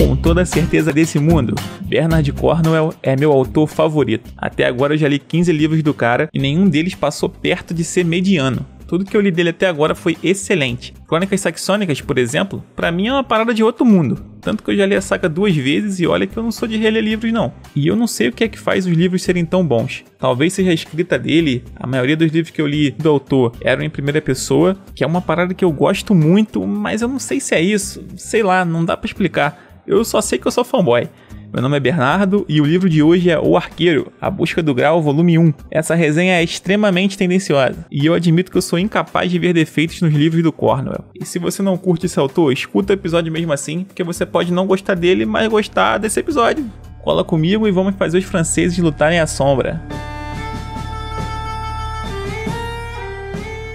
Com toda a certeza desse mundo, Bernard Cornwell é meu autor favorito. Até agora eu já li 15 livros do cara e nenhum deles passou perto de ser mediano. Tudo que eu li dele até agora foi excelente. Crônicas Saxônicas, por exemplo, pra mim é uma parada de outro mundo. Tanto que eu já li a saga 2 vezes e olha que eu não sou de reler livros não. E eu não sei o que é que faz os livros serem tão bons. Talvez seja a escrita dele, a maioria dos livros que eu li do autor eram em primeira pessoa, que é uma parada que eu gosto muito, mas eu não sei se é isso. Sei lá, não dá pra explicar. Eu só sei que eu sou fanboy. Meu nome é Bernardo e o livro de hoje é O Arqueiro, A Busca do Graal, volume 1. Essa resenha é extremamente tendenciosa e eu admito que eu sou incapaz de ver defeitos nos livros do Cornwell. E se você não curte esse autor, escuta o episódio mesmo assim, porque você pode não gostar dele, mas gostar desse episódio. Cola comigo e vamos fazer os franceses lutarem à sombra.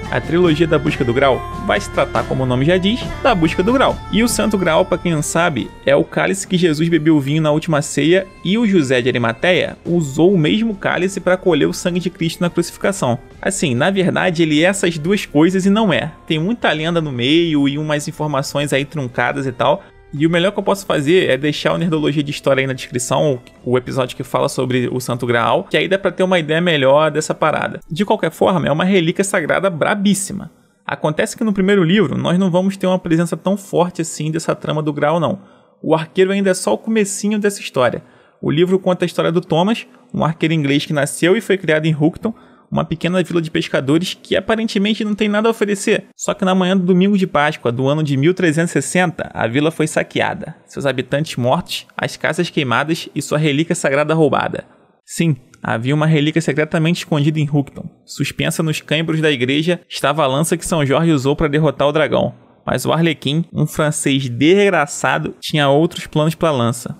A trilogia da Busca do Graal vai se tratar, como o nome já diz, da Busca do Graal. E o Santo Graal, para quem não sabe, é o cálice que Jesus bebeu vinho na última ceia e o José de Arimateia usou o mesmo cálice para colher o sangue de Cristo na crucificação. Assim, na verdade ele é essas duas coisas e não é. Tem muita lenda no meio e umas informações aí truncadas e tal. E o melhor que eu posso fazer é deixar o Nerdologia de História aí na descrição, o episódio que fala sobre o Santo Graal, que aí dá pra ter uma ideia melhor dessa parada. De qualquer forma, é uma relíquia sagrada brabíssima. Acontece que no primeiro livro, nós não vamos ter uma presença tão forte assim dessa trama do Graal não. O arqueiro ainda é só o comecinho dessa história. O livro conta a história do Thomas, um arqueiro inglês que nasceu e foi criado em Hookton, uma pequena vila de pescadores que aparentemente não tem nada a oferecer. Só que na manhã do domingo de Páscoa do ano de 1360, a vila foi saqueada, seus habitantes mortos, as casas queimadas e sua relíquia sagrada roubada. Sim, havia uma relíquia secretamente escondida em Hookton. Suspensa nos cãibros da igreja estava a lança que São Jorge usou para derrotar o dragão. Mas o Arlequim, um francês desgraçado, tinha outros planos para a lança.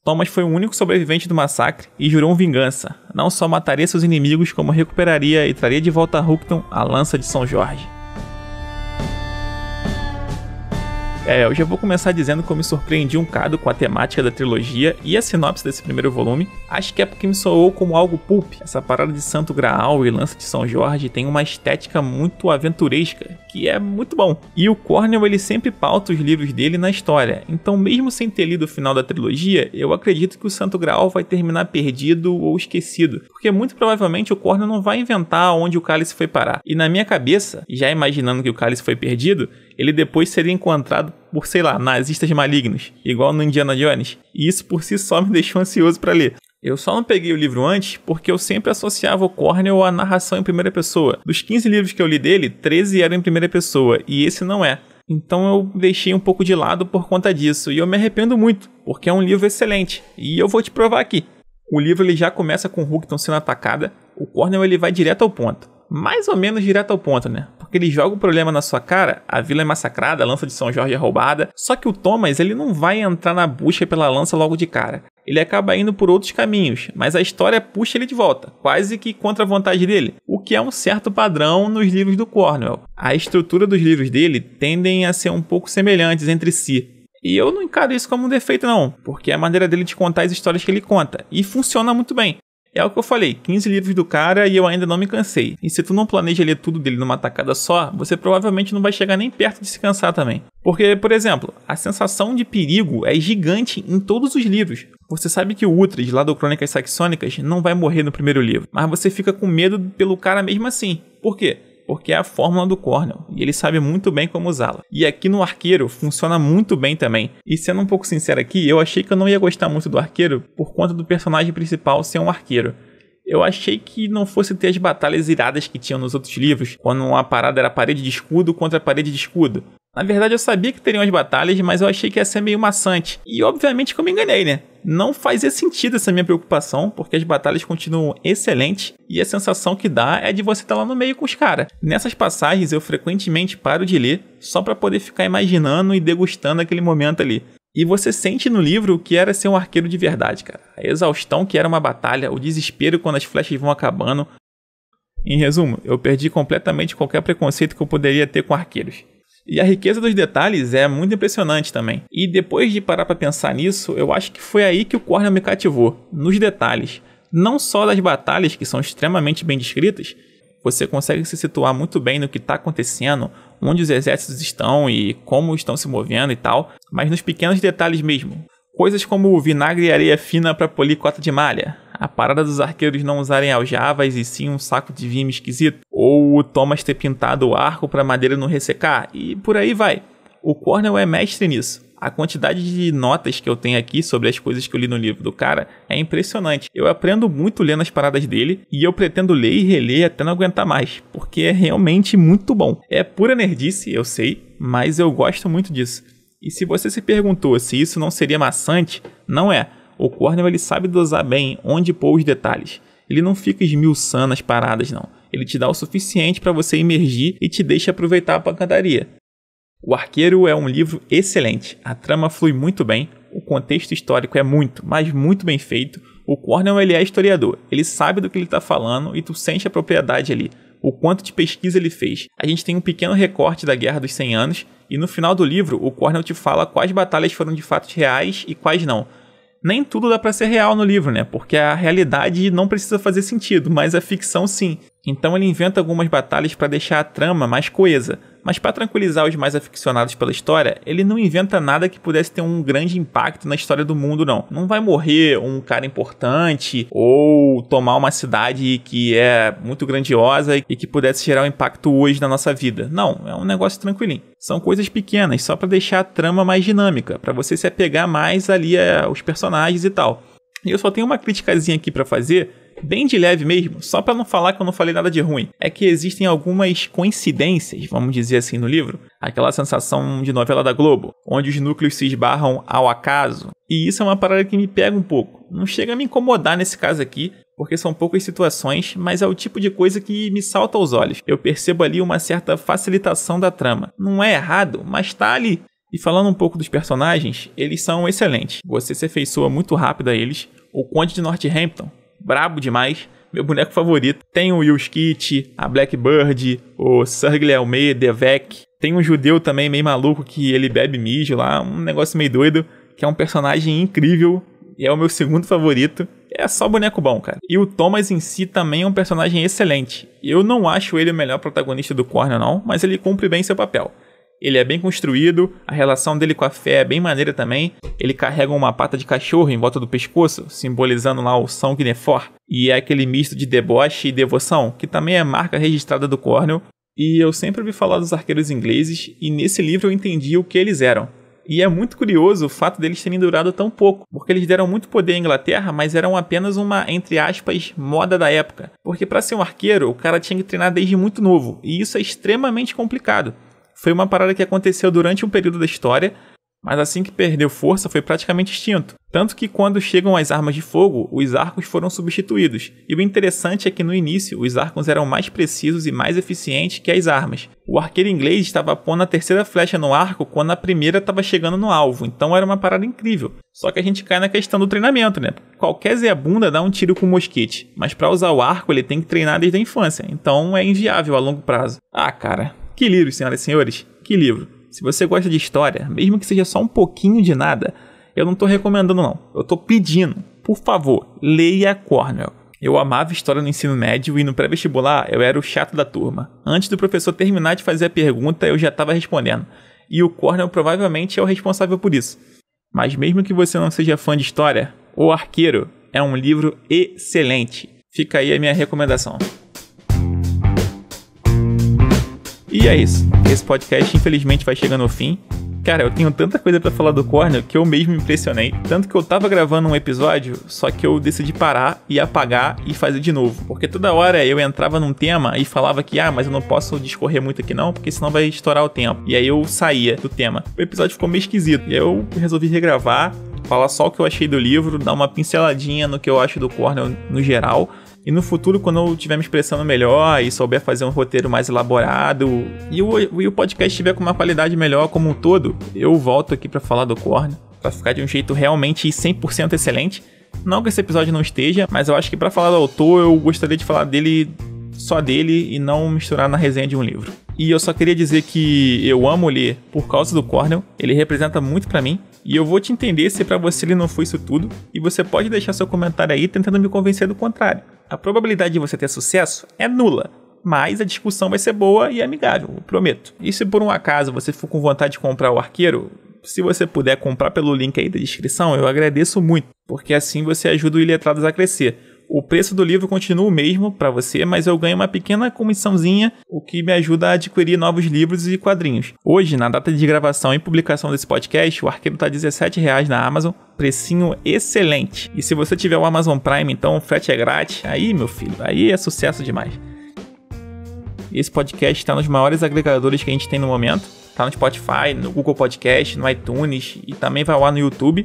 Thomas foi o único sobrevivente do massacre e jurou vingança. Não só mataria seus inimigos, como recuperaria e traria de volta a Hookton a lança de São Jorge. Eu já vou começar dizendo que eu me surpreendi um bocado com a temática da trilogia e a sinopse desse primeiro volume. Acho que é porque me soou como algo pulp. Essa parada de Santo Graal e lança de São Jorge tem uma estética muito aventuresca, que é muito bom. E o Cornwell ele sempre pauta os livros dele na história, então mesmo sem ter lido o final da trilogia, eu acredito que o Santo Graal vai terminar perdido ou esquecido, porque muito provavelmente o Cornwell não vai inventar onde o cálice foi parar. E na minha cabeça, já imaginando que o cálice foi perdido, ele depois seria encontrado por, sei lá, nazistas malignos, igual no Indiana Jones, e isso por si só me deixou ansioso para ler. Eu só não peguei o livro antes porque eu sempre associava o Cornwell à narração em primeira pessoa. Dos 15 livros que eu li dele, 13 eram em primeira pessoa, e esse não é. Então eu deixei um pouco de lado por conta disso, e eu me arrependo muito, porque é um livro excelente, e eu vou te provar aqui. O livro ele já começa com Hookton sendo atacada, o Cornwell ele vai direto ao ponto. Mais ou menos direto ao ponto, né? Porque ele joga o problema na sua cara, a vila é massacrada, a lança de São Jorge é roubada, só que o Thomas ele não vai entrar na busca pela lança logo de cara. Ele acaba indo por outros caminhos, mas a história puxa ele de volta, quase que contra a vontade dele, o que é um certo padrão nos livros do Cornwell. A estrutura dos livros dele tendem a ser um pouco semelhantes entre si. E eu não encaro isso como um defeito não, porque é a maneira dele de contar as histórias que ele conta, e funciona muito bem. É o que eu falei, 15 livros do cara e eu ainda não me cansei. E se tu não planeja ler tudo dele numa tacada só, você provavelmente não vai chegar nem perto de se cansar também. Porque, por exemplo, a sensação de perigo é gigante em todos os livros. Você sabe que o Uhtred, lá do Crônicas Saxônicas, não vai morrer no primeiro livro, mas você fica com medo pelo cara mesmo assim. Por quê? Porque é a fórmula do Cornwell, e ele sabe muito bem como usá-la. E aqui no Arqueiro funciona muito bem também. E sendo um pouco sincero aqui, eu achei que eu não ia gostar muito do Arqueiro por conta do personagem principal ser um arqueiro. Eu achei que não fosse ter as batalhas iradas que tinham nos outros livros, quando a parada era parede de escudo contra parede de escudo. Na verdade eu sabia que teriam as batalhas, mas eu achei que ia ser meio maçante. E obviamente que eu me enganei, né? Não fazia sentido essa minha preocupação, porque as batalhas continuam excelentes e a sensação que dá é de você estar lá no meio com os caras. Nessas passagens eu frequentemente paro de ler só para poder ficar imaginando e degustando aquele momento ali. E você sente no livro o que era ser um arqueiro de verdade, cara. A exaustão que era uma batalha, o desespero quando as flechas vão acabando. Em resumo, eu perdi completamente qualquer preconceito que eu poderia ter com arqueiros. E a riqueza dos detalhes é muito impressionante também. E depois de parar para pensar nisso, eu acho que foi aí que o Cornwell me cativou, nos detalhes. Não só das batalhas, que são extremamente bem descritas, você consegue se situar muito bem no que está acontecendo, onde os exércitos estão e como estão se movendo e tal, mas nos pequenos detalhes mesmo. Coisas como vinagre e areia fina para polir cota de malha, a parada dos arqueiros não usarem aljavas e sim um saco de vime esquisito, ou o Thomas ter pintado o arco para a madeira não ressecar, e por aí vai. O Cornell é mestre nisso. A quantidade de notas que eu tenho aqui sobre as coisas que eu li no livro do cara é impressionante. Eu aprendo muito lendo as paradas dele e eu pretendo ler e reler até não aguentar mais, porque é realmente muito bom. É pura nerdice, eu sei, mas eu gosto muito disso. E se você se perguntou se isso não seria maçante, não é. O Cornell ele sabe dosar bem onde pôr os detalhes. Ele não fica esmiuçando as paradas, não. Ele te dá o suficiente para você imergir e te deixa aproveitar a pancadaria. O Arqueiro é um livro excelente. A trama flui muito bem. O contexto histórico é muito, mas muito bem feito. O Cornell ele é historiador. Ele sabe do que ele está falando e tu sente a propriedade ali. O quanto de pesquisa ele fez. A gente tem um pequeno recorte da Guerra dos 100 Anos e no final do livro o Cornell te fala quais batalhas foram de fato reais e quais não. Nem tudo dá pra ser real no livro, né? Porque a realidade não precisa fazer sentido, mas a ficção sim. Então ele inventa algumas batalhas para deixar a trama mais coesa. Mas para tranquilizar os mais aficionados pela história, ele não inventa nada que pudesse ter um grande impacto na história do mundo, não. Não vai morrer um cara importante ou tomar uma cidade que é muito grandiosa e que pudesse gerar um impacto hoje na nossa vida. Não, é um negócio tranquilinho. São coisas pequenas, só para deixar a trama mais dinâmica, para você se apegar mais ali aos personagens e tal. E eu só tenho uma criticazinha aqui para fazer, bem de leve mesmo, só para não falar que eu não falei nada de ruim. É que existem algumas coincidências, vamos dizer assim, no livro. Aquela sensação de novela da Globo, onde os núcleos se esbarram ao acaso. E isso é uma parada que me pega um pouco. Não chega a me incomodar nesse caso aqui, porque são poucas situações, mas é o tipo de coisa que me salta aos olhos. Eu percebo ali uma certa facilitação da trama. Não é errado, mas tá ali. E falando um pouco dos personagens, eles são excelentes. Você se afeiçoa muito rápido a eles. O Conde de Northampton, brabo demais, meu boneco favorito. Tem o Will Skit, a Blackbird, o Sir Guilherme Devec. Tem um judeu também meio maluco que ele bebe mijo lá, um negócio meio doido, que é um personagem incrível e é o meu segundo favorito. É só boneco bom, cara. E o Thomas em si também é um personagem excelente. Eu não acho ele o melhor protagonista do Cornell não, mas ele cumpre bem seu papel. Ele é bem construído, a relação dele com a fé é bem maneira também. Ele carrega uma pata de cachorro em volta do pescoço, simbolizando lá o São Guinefort. E é aquele misto de deboche e devoção, que também é marca registrada do Cornell. E eu sempre ouvi falar dos arqueiros ingleses, e nesse livro eu entendi o que eles eram. E é muito curioso o fato deles terem durado tão pouco, porque eles deram muito poder à Inglaterra, mas eram apenas uma, entre aspas, moda da época. Porque para ser um arqueiro, o cara tinha que treinar desde muito novo, e isso é extremamente complicado. Foi uma parada que aconteceu durante um período da história, mas assim que perdeu força foi praticamente extinto. Tanto que quando chegam as armas de fogo, os arcos foram substituídos. E o interessante é que no início os arcos eram mais precisos e mais eficientes que as armas. O arqueiro inglês estava pondo a terceira flecha no arco quando a primeira estava chegando no alvo, então era uma parada incrível. Só que a gente cai na questão do treinamento, né? Qualquer Zé Bunda dá um tiro com mosquete, mas para usar o arco ele tem que treinar desde a infância, então é inviável a longo prazo. Ah, cara... Que livro, senhoras e senhores, que livro. Se você gosta de história, mesmo que seja só um pouquinho de nada, eu não tô recomendando não, eu tô pedindo, por favor, leia Cornell. Eu amava história no ensino médio e no pré-vestibular eu era o chato da turma. Antes do professor terminar de fazer a pergunta, eu já estava respondendo. E o Cornell provavelmente é o responsável por isso. Mas mesmo que você não seja fã de história, O Arqueiro é um livro excelente. Fica aí a minha recomendação. E é isso. Esse podcast infelizmente vai chegando ao fim. Cara, eu tenho tanta coisa pra falar do Cornell que eu mesmo me impressionei. Tanto que eu tava gravando um episódio, só que eu decidi parar e apagar e fazer de novo. Porque toda hora eu entrava num tema e falava que, mas eu não posso discorrer muito aqui não, porque senão vai estourar o tempo. E aí eu saía do tema. O episódio ficou meio esquisito. E aí eu resolvi regravar, falar só o que eu achei do livro, dar uma pinceladinha no que eu acho do Cornell no geral. E no futuro, quando eu estiver me expressando melhor e souber fazer um roteiro mais elaborado e o podcast estiver com uma qualidade melhor como um todo, eu volto aqui para falar do Cornell, para ficar de um jeito realmente 100% excelente. Não que esse episódio não esteja, mas eu acho que para falar do autor eu gostaria de falar dele, só dele, e não misturar na resenha de um livro. E eu só queria dizer que eu amo ler por causa do Cornell, ele representa muito pra mim, e eu vou te entender se pra você ele não foi isso tudo, e você pode deixar seu comentário aí tentando me convencer do contrário. A probabilidade de você ter sucesso é nula, mas a discussão vai ser boa e amigável, eu prometo. E se por um acaso você for com vontade de comprar o Arqueiro, se você puder comprar pelo link aí da descrição, eu agradeço muito, porque assim você ajuda o Iletrados a crescer. O preço do livro continua o mesmo para você, mas eu ganho uma pequena comissãozinha, o que me ajuda a adquirir novos livros e quadrinhos. Hoje, na data de gravação e publicação desse podcast, o Arqueiro tá R$17 na Amazon, precinho excelente. E se você tiver o Amazon Prime, então o frete é grátis. Aí, meu filho, aí é sucesso demais. Esse podcast está nos maiores agregadores que a gente tem no momento. Tá no Spotify, no Google Podcast, no iTunes e também vai lá no YouTube.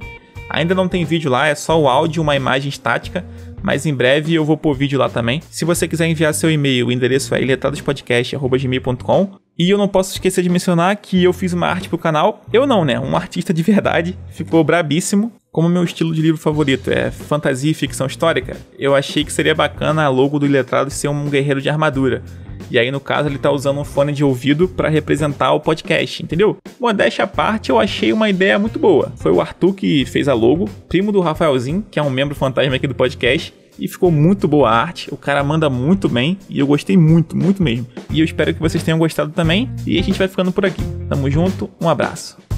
Ainda não tem vídeo lá, é só o áudio e uma imagem estática, mas em breve eu vou pôr vídeo lá também. Se você quiser enviar seu e-mail, o endereço é iletradospodcast@gmail.com. E eu não posso esquecer de mencionar que eu fiz uma arte pro canal. Eu não, né? Um artista de verdade. Ficou brabíssimo. Como meu estilo de livro favorito é fantasia e ficção histórica, eu achei que seria bacana a logo do Iletrados ser um guerreiro de armadura. E aí, no caso, ele tá usando um fone de ouvido para representar o podcast, entendeu? Modéstia à parte, eu achei uma ideia muito boa. Foi o Arthur que fez a logo, primo do Rafaelzinho, que é um membro fantasma aqui do podcast. E ficou muito boa a arte, o cara manda muito bem e eu gostei muito, muito mesmo. E eu espero que vocês tenham gostado também e a gente vai ficando por aqui. Tamo junto, um abraço.